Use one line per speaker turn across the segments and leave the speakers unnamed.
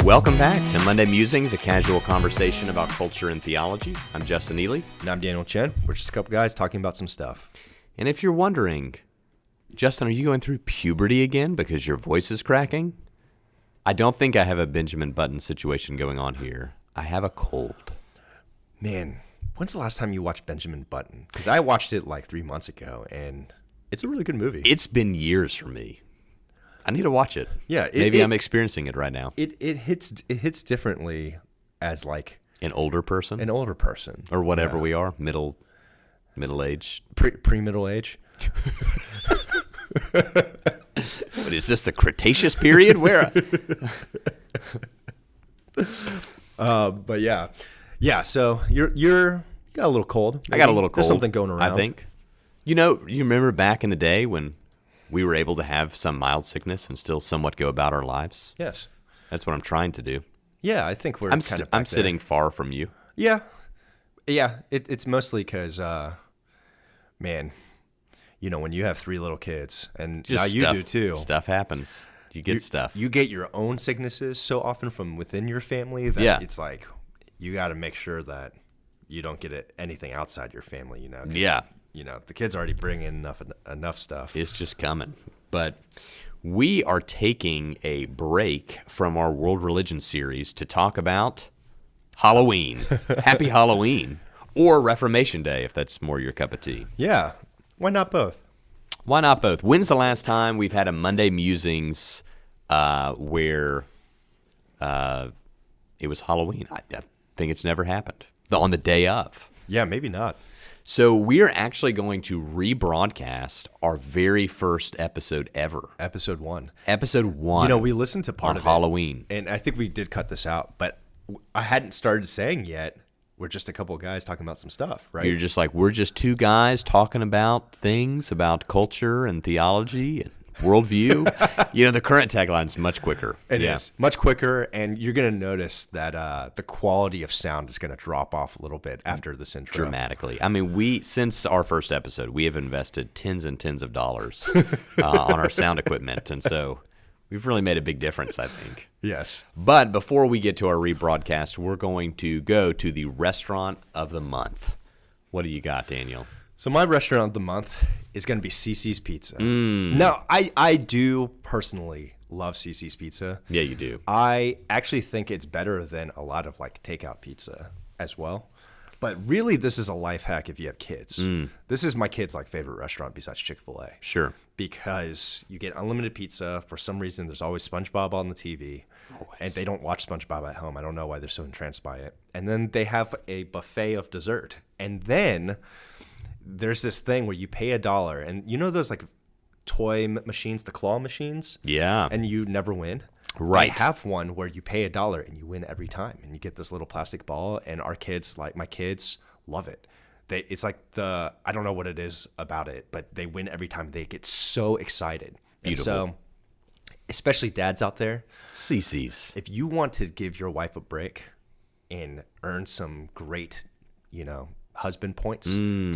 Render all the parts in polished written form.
Welcome back to Monday Musings, a casual conversation about culture and theology. I'm Justin Ely.
And I'm Daniel Chen. We're just a couple guys talking about some stuff.
And if you're wondering, Justin, are you going through puberty again because your voice is cracking? I don't think I have a Benjamin Button situation going on here. I have a cold.
Man, when's the last time you watched Benjamin Button? Because I watched it like 3 months ago, and it's a really good movie.
It's been years for me. I need to watch it.
Yeah,
maybe I'm experiencing it right now.
It hits differently as like
an older person,
or
whatever we are, middle age,
pre-middle age.
What is this, the Cretaceous period? Where?
But yeah. So you got a little cold. Maybe.
I got a little cold.
There's something going around.
I think. You remember back in the day when we were able to have some mild sickness and still somewhat go about our lives?
Yes.
That's what I'm trying to do.
Yeah, I think we're
I'm sitting far from you.
Yeah. It's mostly because, man, when you have 3 little kids, and
just
now you do too.
Stuff happens. You get stuff.
You get your own sicknesses so often from within your family that it's like you got to make sure that you don't get anything outside your family,
Yeah.
The kids already bring in enough stuff.
It's just coming. But we are taking a break from our World Religion series to talk about Halloween. Happy Halloween. Or Reformation Day, if that's more your cup of tea.
Yeah. Why not both?
Why not both? When's the last time we've had a Monday Musings where it was Halloween? I think it's never happened. On the day of.
Yeah, maybe not.
So we're actually going to rebroadcast our very first episode ever.
Episode 1.
Episode 1.
We listened to part
on
of
Halloween.
And I think we did cut this out, but I hadn't started saying yet. We're just a couple of guys talking about some stuff, right?
You're just like, we're just 2 guys talking about things, about culture and theology and worldview. The current tagline's much quicker.
It is much quicker, and you're going to notice that the quality of sound is going to drop off a little bit after this intro.
Dramatically. I mean, since our first episode, we have invested tens and tens of dollars on our sound equipment, and so we've really made a big difference, I think.
Yes.
But before we get to our rebroadcast, we're going to go to the restaurant of the month. What do you got, Daniel?
So my restaurant of the month is going to be CiCi's Pizza. Now, I do personally love CiCi's Pizza.
Yeah, you do.
I actually think it's better than a lot of like takeout pizza as well. But really, this is a life hack if you have kids. This is my kids' favorite restaurant besides Chick-fil-A.
Sure.
Because you get unlimited pizza. For some reason, there's always SpongeBob on the TV.
Always.
And they don't watch SpongeBob at home. I don't know why they're so entranced by it. And then they have a buffet of dessert. And then there's this thing where you pay $1. And those toy machines, the claw machines?
Yeah.
And you never win?
Right.
I have one where you pay $1 and you win every time, and you get this little plastic ball. And our kids, my kids, love it. It's like I don't know what it is about it, but they win every time. They get so excited.
Beautiful.
And so, especially dads out there,
CiCi's.
if you want to give your wife a break and earn some great, husband points,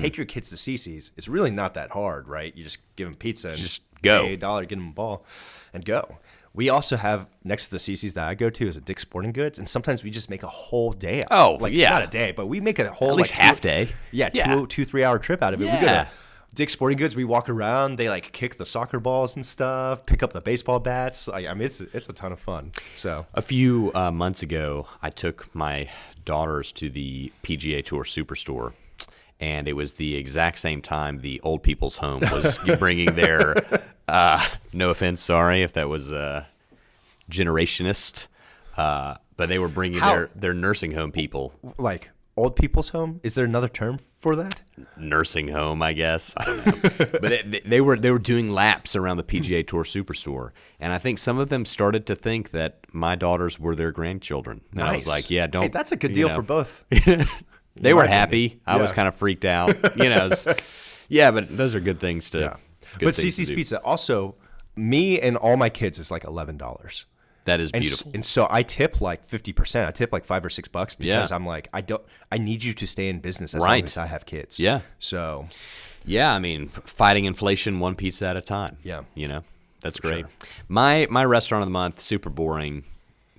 take your kids to CiCi's. It's really not that hard, right? You just give them pizza and
just go.
Pay $1, give them a ball, and go. We also have, next to the CiCi's that I go to, is a Dick's Sporting Goods, and sometimes we just make a whole day out.
Oh, yeah.
Not a day, but we make it a whole,
at least half day.
Yeah, 2-3 hour trip out of it.
Yeah.
We go to Dick's Sporting Goods, we walk around, they kick the soccer balls and stuff, pick up the baseball bats. It's a ton of fun. So
a few months ago, I took my daughters to the PGA Tour Superstore, and it was the exact same time the old people's home was bringing their no offense, sorry if that was generationist, but they were bringing their nursing home people.
Like old people's home? Is there another term for that?
Nursing home, I guess. I don't know. But they were doing laps around the PGA Tour Superstore, and I think some of them started to think that my daughters were their grandchildren. And I was like, yeah, don't.
Hey, that's a good deal for both.
They were happy. I was kind of freaked out. Yeah, but those are good things to.
Yeah. But CiCi's Pizza also, me and all my kids is $11.
That is beautiful.
And so I tip 50%. I tip $5 or $6 because I'm like, I need you to stay in business as long as I have kids.
Yeah.
So.
Yeah, I mean, fighting inflation one pizza at a time.
Yeah.
That's great. Sure. My restaurant of the month, super boring.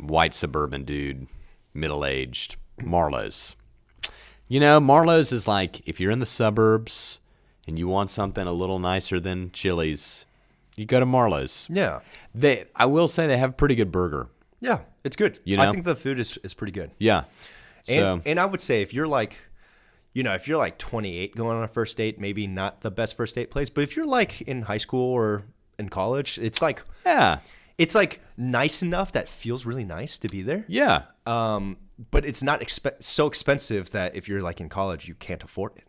white suburban dude, middle-aged, Marlowe's. You know, Marlowe's is like, if you're in the suburbs and you want something a little nicer than Chili's, you go to Marlowe's.
Yeah.
I will say they have a pretty good burger.
Yeah, it's good.
You know?
I think the food is pretty good.
Yeah.
And I would say if you're like, if you're like 28 going on a first date, maybe not the best first date place. But if you're like in high school or in college, it's like nice enough that feels really nice to be there.
Yeah.
But it's not so expensive that if you're like in college, you can't afford it.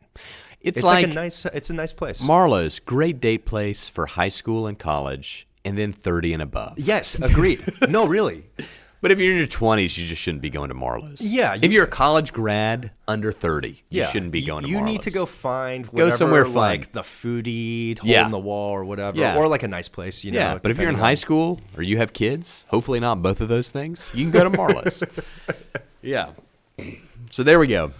It's
it's a nice place.
Marlowe's, great date place for high school and college, and then 30 and above.
Yes, agreed. No, really.
But if you're in your 20s, you just shouldn't be going to Marlowe's.
Yeah.
If you're a college grad under 30, you shouldn't be going to Marlowe's.
You need to go find whatever,
somewhere fun.
Like the foodie, hole in the wall or whatever, or like a nice place,
Yeah, but if you're in high school or you have kids, hopefully not both of those things, you can go to Marlowe's. Yeah. So there we go.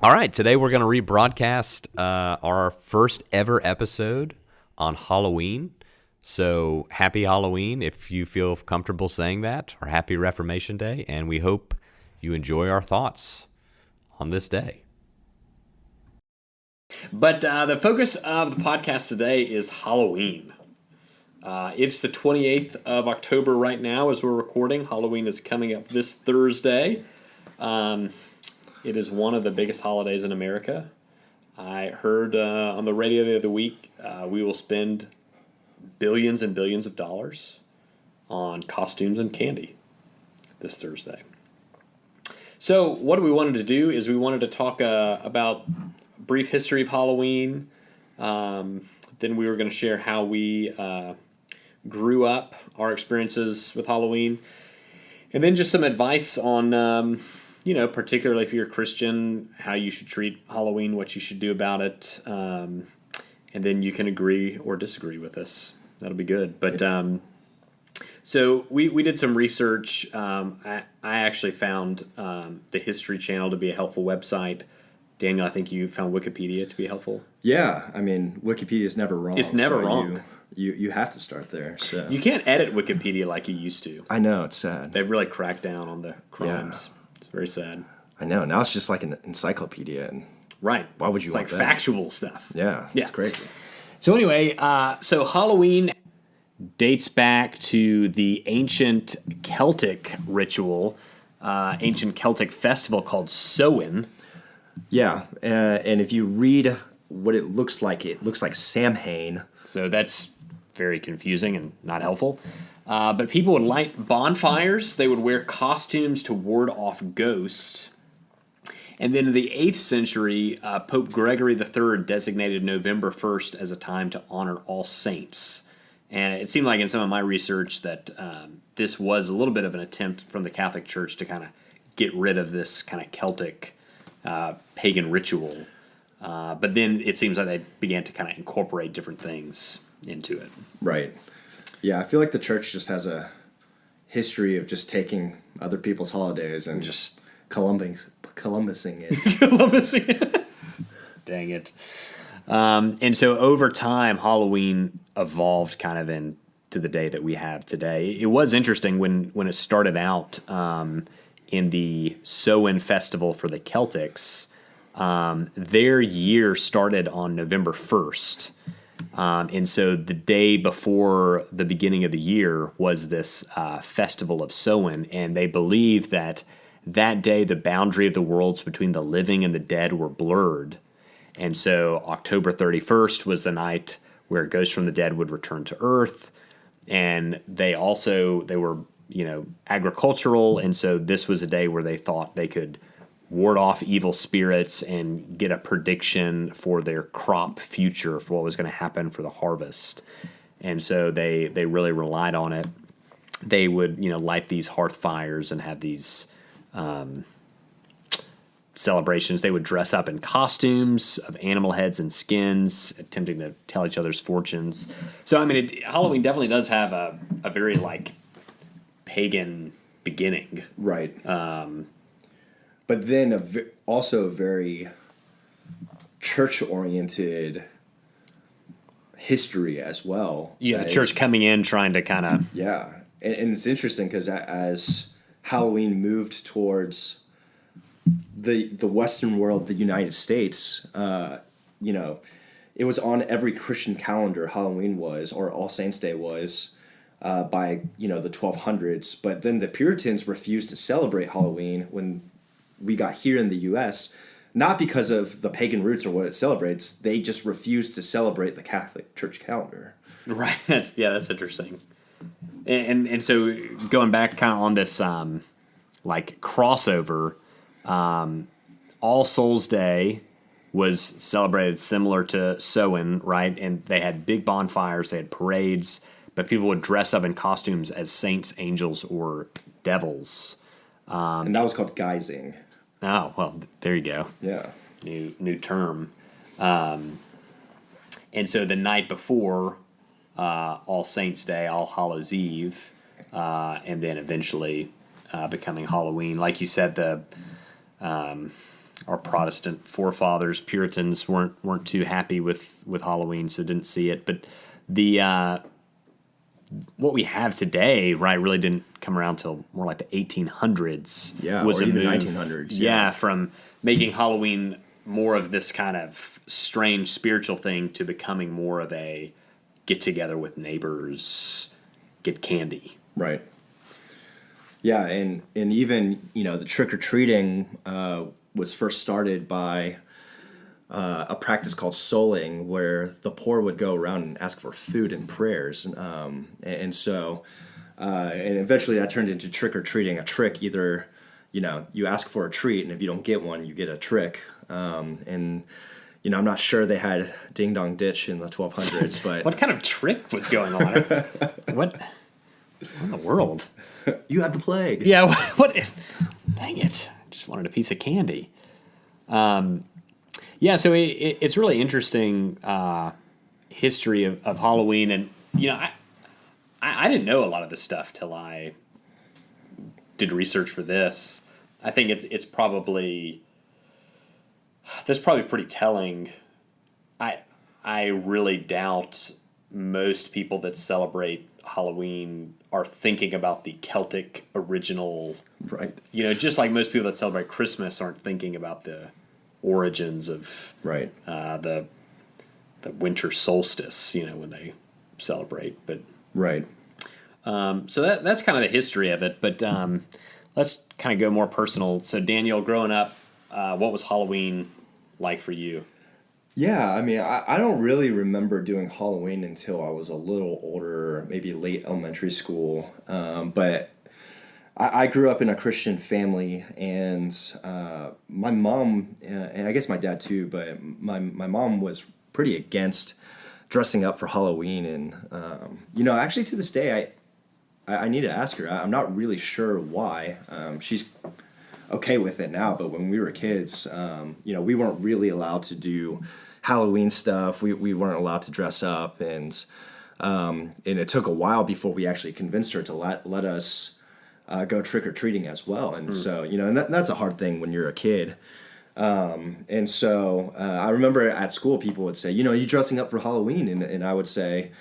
All right, today we're going to rebroadcast our first ever episode on Halloween. So happy Halloween if you feel comfortable saying that, or happy Reformation Day, and we hope you enjoy our thoughts on this day.
But the focus of the podcast today is Halloween. It's the 28th of October right now as we're recording. Halloween is coming up this Thursday. It is one of the biggest holidays in America. I heard on the radio the other week we will spend billions and billions of dollars on costumes and candy this Thursday. So what we wanted to do is we wanted to talk about a brief history of Halloween. Then we were going to share how we grew up, our experiences with Halloween. And then just some advice on, particularly if you're a Christian, how you should treat Halloween, what you should do about it. And then you can agree or disagree with us. That'll be good. But so we did some research. I actually found the History Channel to be a helpful website. Daniel, I think you found Wikipedia to be helpful.
Yeah, I mean, Wikipedia's never wrong.
It's never wrong.
You have to start there. So
you can't edit Wikipedia like you used to.
I know, it's sad.
They've really cracked down on the crimes. Yeah. It's very sad.
I know. Now it's just like an encyclopedia. And
right.
Why would you want
that?
It's
like factual stuff.
Yeah, it's crazy.
So anyway, so Halloween dates back to the ancient Celtic ritual, ancient Celtic festival called Samhain.
Yeah, and if you read what it looks like Samhain.
So that's very confusing and not helpful. But people would light bonfires. They would wear costumes to ward off ghosts. And then in the 8th century, Pope Gregory III designated November 1st as a time to honor all saints. And it seemed like in some of my research that this was a little bit of an attempt from the Catholic Church to kind of get rid of this kind of Celtic pagan ritual. But then it seems like they began to kind of incorporate different things into it.
Right. Yeah, I feel like the church just has a history of just taking other people's holidays and just Columbusing it.
Columbusing it. Dang it. And so over time, Halloween evolved kind of into the day that we have today. It was interesting when it started out in the Samhain festival for the Celtics. Their year started on November 1st. And so the day before the beginning of the year was this festival of Samhain, and they believed that day the boundary of the worlds between the living and the dead were blurred. And so October 31st was the night where ghosts from the dead would return to Earth. And they were, agricultural. And so this was a day where they thought they could ward off evil spirits and get a prediction for their crop future, for what was going to happen for the harvest. And so they really relied on it. They would, light these hearth fires and have these celebrations. They would dress up in costumes of animal heads and skins, attempting to tell each other's fortunes. So, I mean, Halloween definitely does have a very, pagan beginning.
Right. But then also very church-oriented history as well.
Yeah, the church coming in trying to kind of...
Yeah, and it's interesting because as Halloween moved towards the Western world, the United States, you know, it was on every Christian calendar. Halloween was, or All Saints Day was, by the 1200s. But then the Puritans refused to celebrate Halloween when we got here in the U.S. Not because of the pagan roots or what it celebrates. They just refused to celebrate the Catholic Church calendar.
Right. That's interesting. And so going back kind of on this like crossover, All Souls Day was celebrated similar to Samhain, right? And they had big bonfires, they had parades, but people would dress up in costumes as saints, angels, or devils.
And that was called guising.
Oh, well, there you go.
Yeah.
New term. And so the night before All Saints Day, All Hallows Eve, and then eventually becoming Halloween. Like you said, our Protestant forefathers, Puritans, weren't too happy with Halloween, so didn't see it. But the what we have today, right, really didn't come around till more like the 1800s.
Yeah,
was
or
a
even
move,
1900s.
Yeah, from making Halloween more of this kind of strange spiritual thing to becoming more of a get together with neighbors, get candy.
Right. Yeah, and even the trick or treating was first started by a practice called souling, where the poor would go around and ask for food and prayers, and so eventually that turned into trick or treating. A trick, either you ask for a treat, and if you don't get one, you get a trick. And I'm not sure they had Ding Dong Ditch in the 1200s, but
what kind of trick was going on? What in the world?
You had the plague.
Yeah, what? Dang it! I just wanted a piece of candy. Yeah, so it's really interesting history of Halloween, and I didn't know a lot of this stuff till I did research for this. I think it's probably that's probably pretty telling. I really doubt most people that celebrate Halloween are thinking about the Celtic original.
Right.
Just like most people that celebrate Christmas aren't thinking about the origins of
Right.
The winter solstice, when they celebrate. But
Right.
so that's kind of the history of it. But let's kind of go more personal. So Daniel, growing up, what was Halloween like for you?
Yeah, I mean, I don't really remember doing Halloween until I was a little older, maybe late elementary school. But I grew up in a Christian family, and my mom, and I guess my dad too, but my mom was pretty against dressing up for Halloween. And, actually to this day, I need to ask her. I'm not really sure why. She's okay with it now, but when we were kids, we weren't really allowed to do Halloween stuff. We weren't allowed to dress up, and it took a while before we actually convinced her to let us go trick or treating as well. And so and that's a hard thing when you're a kid. And so I remember at school people would say, you dressing up for Halloween, and I would say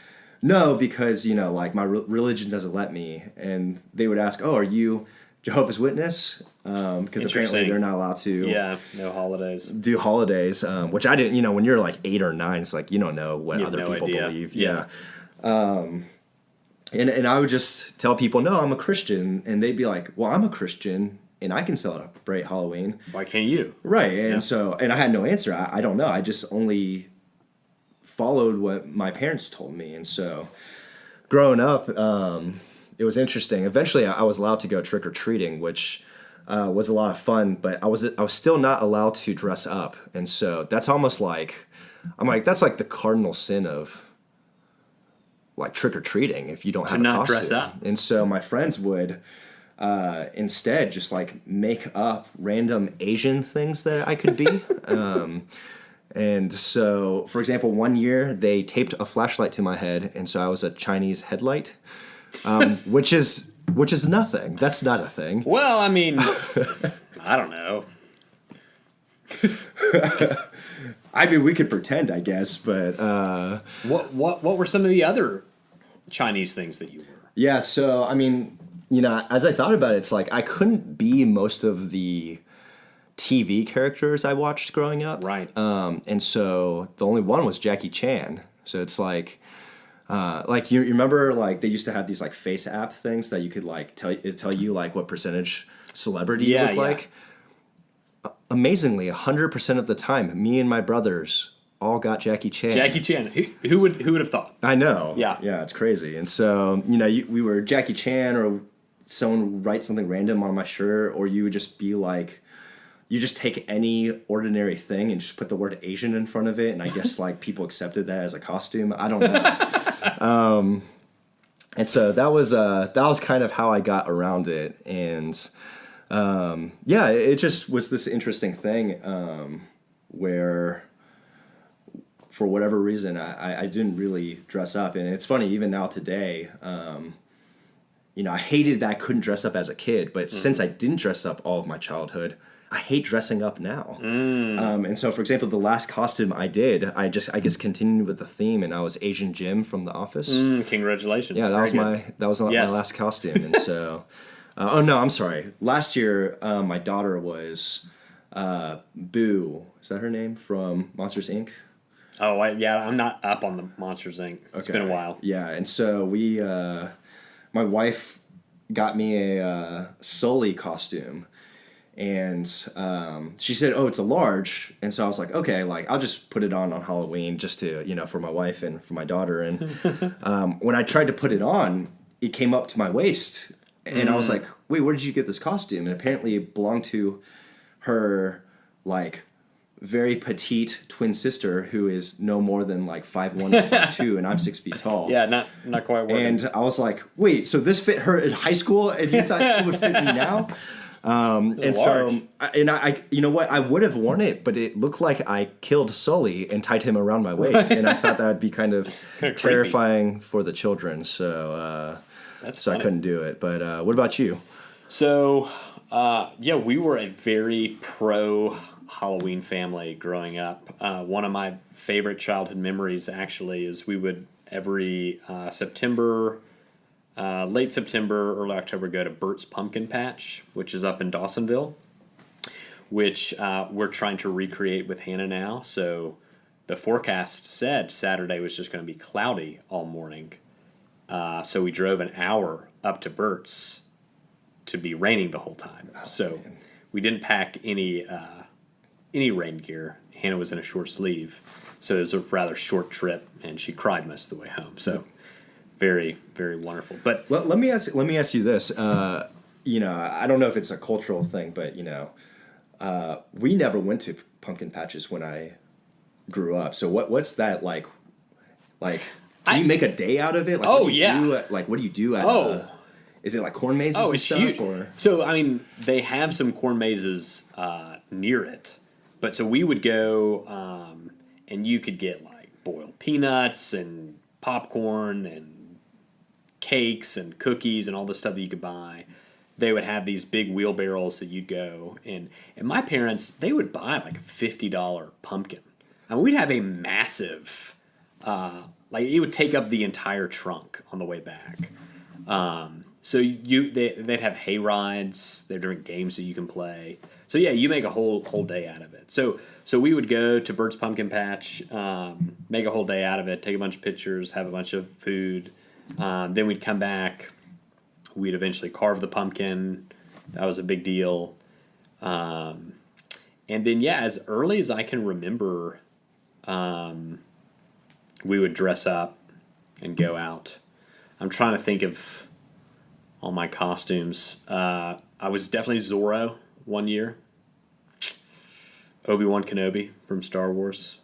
no, because like my religion doesn't let me. And they would ask, oh, are you Jehovah's Witness? Because apparently they're not allowed to
no holidays.
Do holidays, which I didn't. When you're like 8 or 9, it's like you don't know what other people believe. Yeah. And I would just tell people, no, I'm a Christian, and they'd be like, well, I'm a Christian and I can celebrate Halloween.
Why can't you?
Right. And so I had no answer. I don't know. I just only followed what my parents told me. And so growing up, it was interesting. Eventually I was allowed to go trick or treating, which was a lot of fun, but I was still not allowed to dress up. And so that's almost like, that's like the cardinal sin of like trick or treating if you don't have a costume.
Dress up.
And so my friends would instead just like make up random Asian things that I could be. And so, for example, one year they taped a flashlight to my head, and so I was a Chinese headlight, which is nothing. That's not a thing.
Well, I mean, I don't know.
I mean, we could pretend, I guess, but
what were some of the other Chinese things that you were?
Yeah, so I mean, as I thought about it, it's like I couldn't be most of the TV characters I watched growing up.
Right.
And so the only one was Jackie Chan. So it's like you remember like they used to have these like face app things that you could like tell you like what percentage celebrity you look like. Amazingly, 100% of the time, me and my brothers all got Jackie Chan.
Jackie Chan. Who would have thought?
I know.
Yeah.
Yeah, it's crazy. And so, we were Jackie Chan, or someone would write something random on my shirt, or you would just be like, you just take any ordinary thing and just put the word Asian in front of it, and I guess like people accepted that as a costume. I don't know. And so that was kind of how I got around it, and it just was this interesting thing where, for whatever reason, I didn't really dress up, and it's funny even now today. I hated that I couldn't dress up as a kid, but since I didn't dress up all of my childhood, I hate dressing up now. And so, for example, the last costume I did, I guess continued with the theme, and I was Asian Jim from The Office.
Congratulations!
Yeah, that was my last costume, and so. Oh no, I'm sorry. Last year, my daughter was Boo. Is that her name from Monsters Inc.?
Oh, I'm not up on the Monsters Inc. It's been a while.
Yeah, and so my wife got me a Sully costume, and she said, "Oh, it's a large," and so I was like, "Okay, like I'll just put it on Halloween just to for my wife and for my daughter." And when I tried to put it on, it came up to my waist, and I was like, "Wait, where did you get this costume?" And apparently, it belonged to her like very petite twin sister who is no more than like 5'1" to 5'2", and I'm 6 feet tall.
Yeah, not quite working.
And I was like, wait, so this fit her in high school, and you thought it would fit me now? And
large.
so, I you know what? I would have worn it, but it looked like I killed Sully and tied him around my waist, and I thought that would be kind of terrifying for the children. So,
That's
I couldn't do it. But what about you?
So, we were a very pro Halloween family growing up. One of my favorite childhood memories actually is we would every September, late September, early October, go to Bert's Pumpkin Patch, which is up in Dawsonville, which we're trying to recreate with Hannah now. So the forecast said Saturday was just going to be cloudy all morning. So we drove an hour up to Bert's to be raining the whole time. Man. We didn't pack any rain gear. Hannah was in a short sleeve, so it was a rather short trip, and she cried most of the way home. So, very, very wonderful. But
let me ask you this. I don't know if it's a cultural thing, but we never went to pumpkin patches when I grew up. So what's that like? Like, can you make a day out of it? Like, what do you do at? Is it like corn mazes and
it's
stuff?
huge.
Or?
So, I mean, they have some corn mazes near it. But so we would go, and you could get like boiled peanuts and popcorn and cakes and cookies and all the stuff that you could buy. They would have these big wheelbarrows that you'd go. And my parents, they would buy like a $50 pumpkin. I mean, we'd have a massive, it would take up the entire trunk on the way back. So they'd have hay rides. They're different games that you can play. So yeah, you make a whole day out of it. So we would go to Bert's Pumpkin Patch, make a whole day out of it, take a bunch of pictures, have a bunch of food. Then we'd come back. We'd eventually carve the pumpkin. That was a big deal. And then as early as I can remember, we would dress up and go out. I'm trying to think of all my costumes. I was definitely Zorro one year. Obi-Wan Kenobi from Star Wars.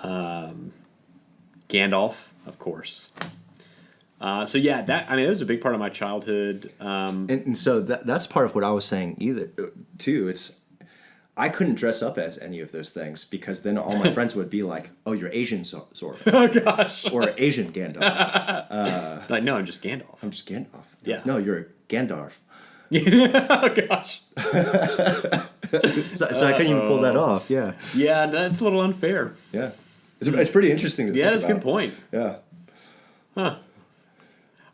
Gandalf, of course. That was a big part of my childhood.
And so that's part of what I was saying too. It's I couldn't dress up as any of those things because then all my friends would be like, "Oh, you're Asian Zorro."
Oh gosh.
Or Asian Gandalf.
No, I'm just Gandalf.
I'm just Gandalf.
Yeah.
No, you're a Gandalf.
Oh gosh.
So I couldn't even pull that off. Yeah.
Yeah, that's a little unfair.
Yeah. It's pretty interesting to think
that's a
about.
good point.
Yeah.
Huh.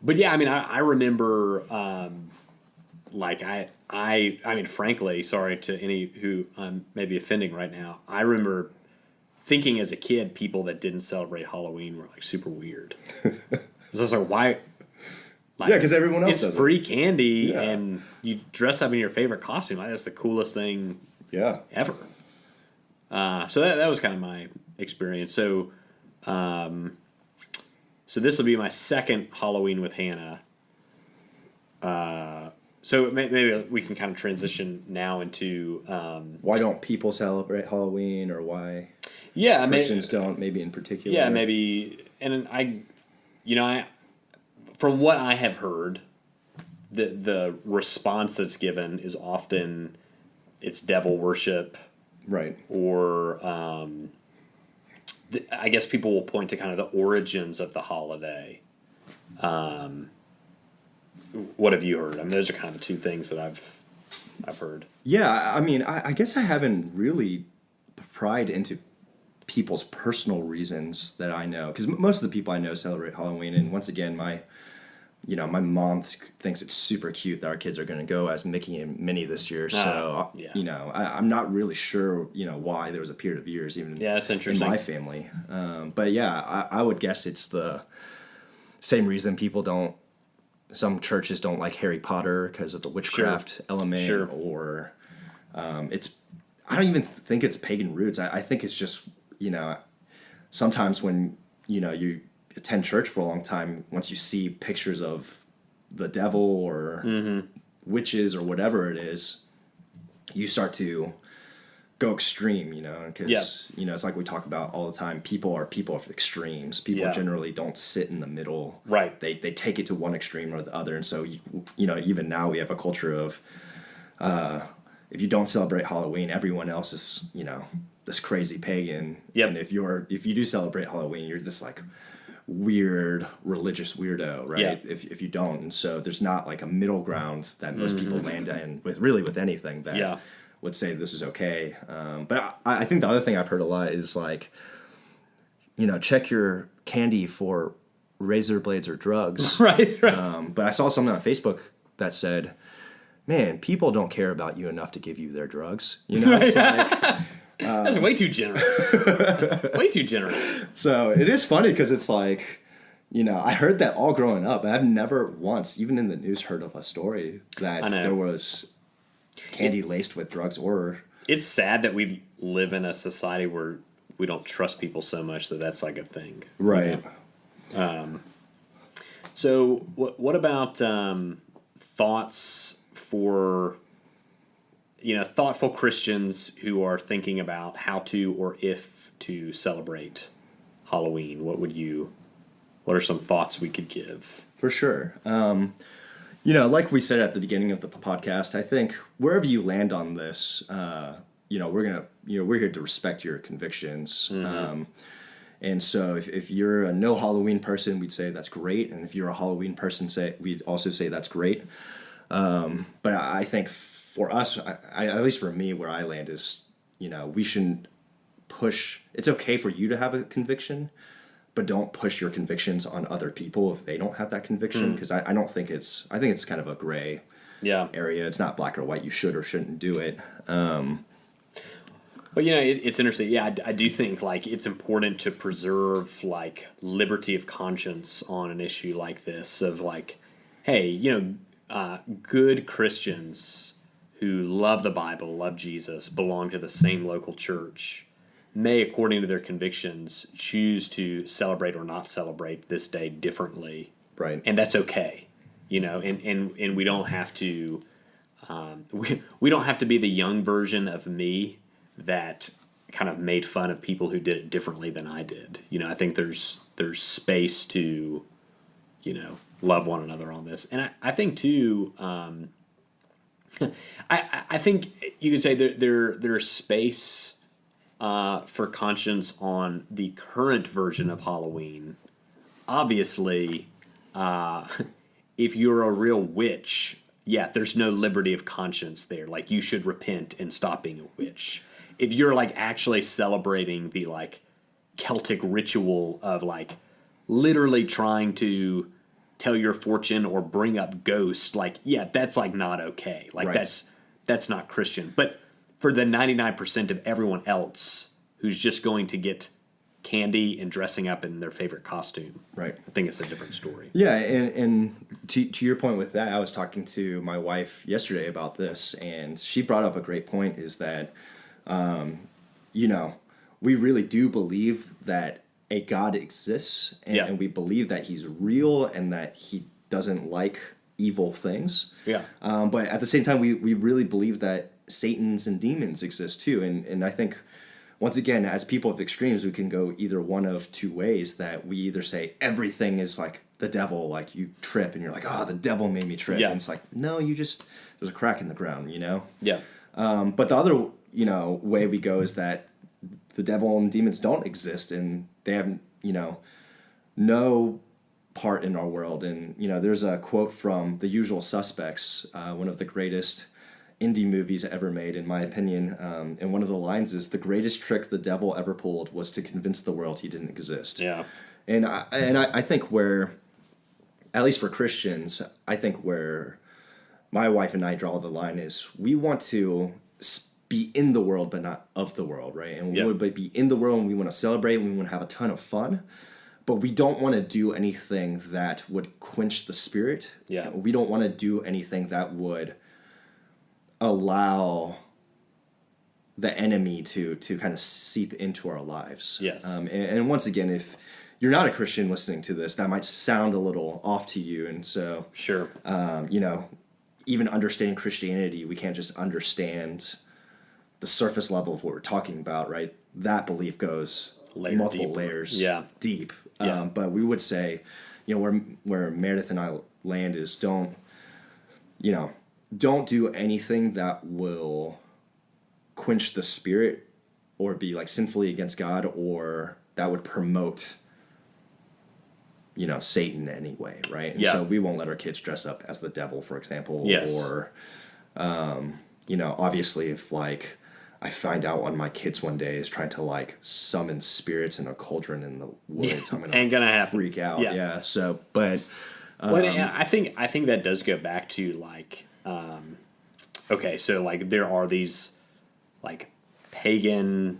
But yeah, I mean, I remember, like I mean, frankly, sorry to any who I'm maybe offending right now. I remember thinking as a kid, people that didn't celebrate Halloween were like super weird. So I was like, why? Like,
Yeah, because everyone else
it's
does
free candy,
Yeah.
and you dress up in your favorite costume. Like, that's the coolest thing
it. Yeah.
ever. So that was kind of my experience. So, so this will be my second Halloween with Hannah. So maybe we can kind of transition now into
Why don't people celebrate Halloween, or why
yeah,
Christians don't, maybe in particular?
yeah, maybe, and I from what I have heard, the response that's given is often it's devil worship,
Right.
or I guess people will point to kind of the origins of the holiday. What have you heard? I mean, those are kind of the two things that I've heard.
Yeah, I mean, I guess I haven't really pried into people's personal reasons that I know, because most of the people I know celebrate Halloween, and once again, my mom thinks it's super cute that our kids are going to go as Mickey and Minnie this year. So,
yeah.
I'm not really sure, why there was a period of years even
Yeah, that's
in
interesting.
my family. But yeah, I would guess it's the same reason some churches don't like Harry Potter because of the witchcraft element,
Sure.
or I don't even think it's pagan roots. I think it's just, sometimes when, you attend church for a long time, once you see pictures of the devil or witches or whatever it is, you start to go extreme, because, it's like we talk about all the time. People are of extremes. People
Yeah.
generally don't sit in the middle.
Right.
They take it to one extreme or the other. And so, even now we have a culture of, if you don't celebrate Halloween, everyone else is, this crazy pagan.
Yep.
And if you do celebrate Halloween, you're this like weird religious weirdo, right?
Yeah.
If you don't. And so there's not like a middle ground that most people land in with anything that
Yeah.
would say this is okay. But I think the other thing I've heard a lot is like, check your candy for razor blades or drugs.
Right.
But I saw something on Facebook that said, man, people don't care about you enough to give you their drugs. It's like,
That's way too generous. Way too generous.
so it is funny because it's like, I heard that all growing up. I've never once, even in the news, heard of a story that there was candy laced with drugs or...
It's sad that we live in a society where we don't trust people so much that that's like a thing.
Right.
So what about thoughts for thoughtful Christians who are thinking about how to or if to celebrate Halloween? What are some thoughts we could give?
For sure. Like we said at the beginning of the podcast, I think wherever you land on this, we're here to respect your convictions. And so if you're a no Halloween person, we'd say that's great. And if you're a Halloween person, we'd also say that's great. But I think for us, at least for me, where I land is, we shouldn't push. It's okay for you to have a conviction, but don't push your convictions on other people if they don't have that conviction. Because I think it's kind of a gray area. It's not black or white. You should or shouldn't do it.
But it's interesting. Yeah, I do think like it's important to preserve like liberty of conscience on an issue like this. Of like, hey, good Christians who love the Bible, love Jesus, belong to the same local church, may, according to their convictions, choose to celebrate or not celebrate this day differently.
Right.
And that's okay. And we don't have to we don't have to be the young version of me that kind of made fun of people who did it differently than I did. I think there's space to, love one another on this. And I think too, I think you could say there's space for conscience on the current version of Halloween. Obviously, if you're a real witch, there's no liberty of conscience there. Like, you should repent and stop being a witch. If you're like actually celebrating the like Celtic ritual of like literally trying to tell your fortune or bring up ghosts, like, yeah, that's like not okay. Like
Right.
that's not Christian. But for the 99% of everyone else who's just going to get candy and dressing up in their favorite costume,
Right.
I think it's a different story.
Yeah, and to your point with that, I was talking to my wife yesterday about this, and she brought up a great point, is that, you know, we really do believe that a God exists, and,
Yeah.
and we believe that he's real and that he doesn't like evil things.
Yeah.
But at the same time, we really believe that Satans and demons exist too. And I think, once again, as people of extremes, we can go either one of two ways, that we either say everything is like the devil, like you trip and you're like, oh, the devil made me trip.
Yeah.
And it's like, no, there's a crack in the ground, you know?
Yeah.
But the other, way we go is that the devil and demons don't exist, and they have, no part in our world. And, there's a quote from The Usual Suspects, one of the greatest indie movies ever made, in my opinion. And one of the lines is, "The greatest trick the devil ever pulled was to convince the world he didn't exist."
Yeah.
And I think where, at least for Christians, I think where my wife and I draw the line is, we want to be in the world but not of the world, right? And we
Yeah.
would be in the world, and we want to celebrate, and we want to have a ton of fun, but we don't want to do anything that would quench the spirit.
Yeah.
We don't want to do anything that would allow the enemy to kind of seep into our lives.
Yes.
And once again, if you're not a Christian listening to this, that might sound a little off to you. And so,
Sure.
even understanding Christianity, we can't just understand the surface level of what we're talking about, right? That belief goes multiple
deeper.
layers
Yeah.
deep.
Yeah.
But we would say, where Meredith and I land is, don't do anything that will quench the spirit or be like sinfully against God, or that would promote Satan anyway, right? And
Yeah.
so we won't let our kids dress up as the devil, for example.
Yes.
Or obviously, if like I find out one of my kids one day is trying to like summon spirits in a cauldron in the woods, I'm
Ain't gonna happen.
freak out.
Yeah.
Yeah. So, but
Well, yeah, I think that does go back to like, okay, so like there are these like pagan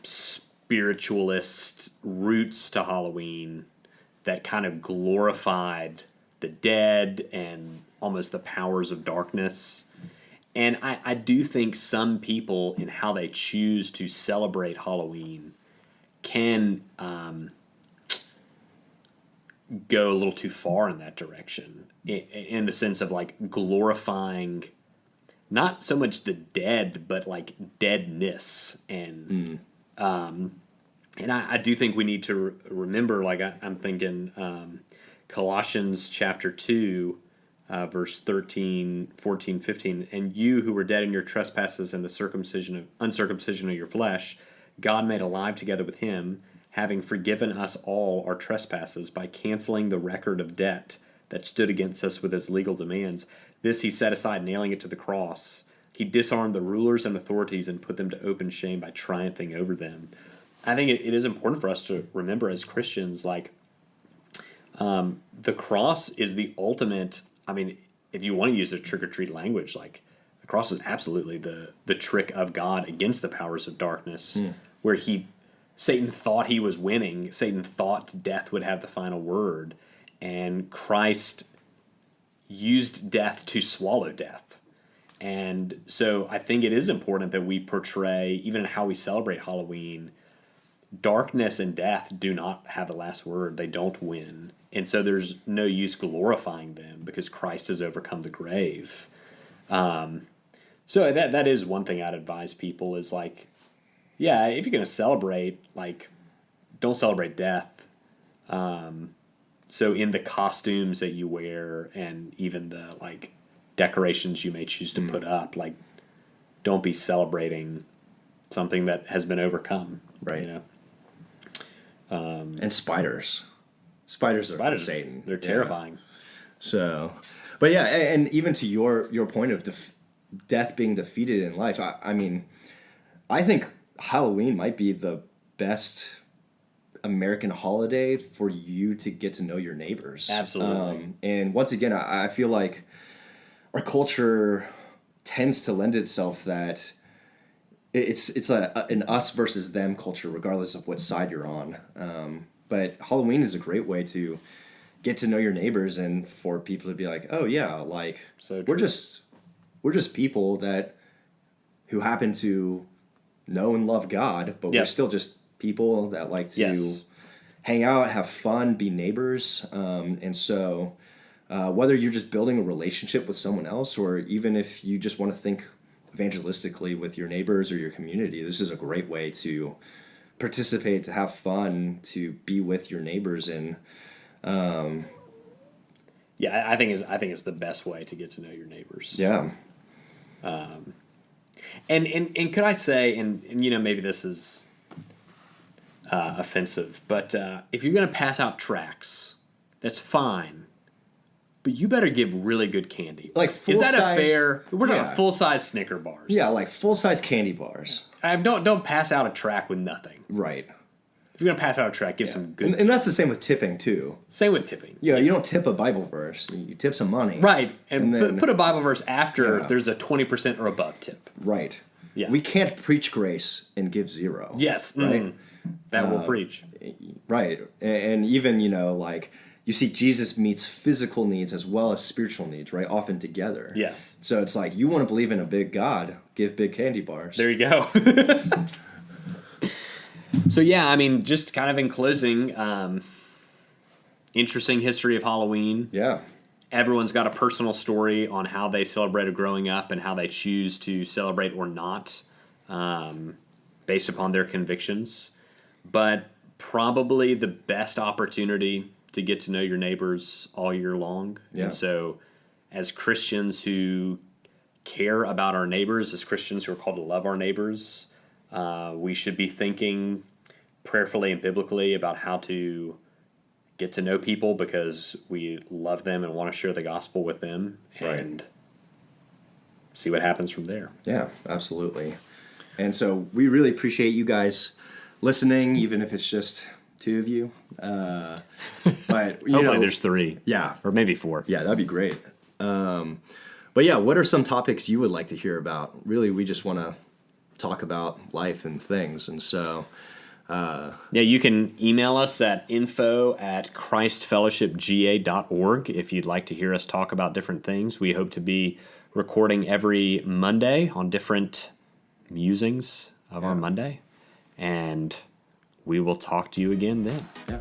spiritualist roots to Halloween that kind of glorified the dead and almost the powers of darkness. And I do think some people, in how they choose to celebrate Halloween, can go a little too far in that direction, in the sense of like glorifying not so much the dead, but like deadness. And I do think we need to remember, like I'm thinking Colossians chapter 2, verse 13, 14, 15, "And you who were dead in your trespasses and the uncircumcision of your flesh, God made alive together with him, having forgiven us all our trespasses by canceling the record of debt that stood against us with its legal demands. This he set aside, nailing it to the cross. He disarmed the rulers and authorities and put them to open shame by triumphing over them." I think it is important for us to remember as Christians, like, the cross is the ultimate. I mean, if you want to use the trick-or-treat language, like, the cross is absolutely the trick of God against the powers of darkness, where Satan thought he was winning. Satan thought death would have the final word, and Christ used death to swallow death. And so I think it is important that we portray, even in how we celebrate Halloween, darkness and death do not have the last word. They don't win. And so there's no use glorifying them, because Christ has overcome the grave. So that is one thing I'd advise people is, like, yeah, if you're going to celebrate, like, don't celebrate death. So in the costumes that you wear and even the, like, decorations you may choose to put up, like, don't be celebrating something that has been overcome.
Right.
You know?
And spiders are from Satan.
They're
Yeah.
terrifying.
So, but yeah, and even to your point of death being defeated in life, I mean, I think Halloween might be the best
American holiday for you to get to know your neighbors.
Absolutely.
And once again, I feel like our culture tends to lend itself that it's an us versus them culture, regardless of what side you're on. But Halloween is a great way to get to know your neighbors and for people to be like, oh yeah, like
So
we're
true.
just people who happen to know and love God, but
Yep.
we're still just people that like to
Yes.
hang out, have fun, be neighbors. And so whether you're just building a relationship with someone else, or even if you just want to think evangelistically with your neighbors or your community, this is a great way to participate, to have fun, to be with your neighbors. And
Yeah, I think it's the best way to get to know your neighbors.
yeah,
And could I say, and maybe this is offensive, but if you're going to pass out tracts, that's fine. But you better give really good candy.
Like
is that a
full-size-
fair? We're talking
yeah.
full size Snicker bars.
yeah, like full-size candy bars.
Don't pass out a tract with nothing.
Right.
If you're going to pass out a tract, give some good.
And that's the same with tipping too.
Same with tipping.
You know, you don't tip a Bible verse. You tip some money.
Right, and,
And then-
put a Bible verse after
Yeah.
there's a 20% or above tip.
Right.
Yeah.
We can't preach grace and give zero.
Yes,
Right.
That will preach.
Right. And even, like you see Jesus meets physical needs as well as spiritual needs, right? Often together.
Yes.
So it's like, you want to believe in a big God, give big candy bars.
There you go. So yeah, I mean, just kind of in closing, interesting history of Halloween.
Yeah.
Everyone's got a personal story on how they celebrated growing up and how they choose to celebrate or not, based upon their convictions. But probably the best opportunity to get to know your neighbors all year long.
Yeah.
And so as Christians who care about our neighbors, as Christians who are called to love our neighbors, we should be thinking prayerfully and biblically about how to get to know people because we love them and want to share the gospel with them and see what happens from there.
Yeah, absolutely. And so we really appreciate you guys listening, even if it's just two of you. But
Hopefully there's 3.
yeah,
Or maybe 4.
yeah, that'd be great. But yeah, what are some topics you would like to hear about? Really, we just want to talk about life and things, and so
Yeah, you can email us at info@christfellowshipga.org if you'd like to hear us talk about different things. We hope to be recording every Monday on different musings of our Monday, and we will talk to you again then.
yeah.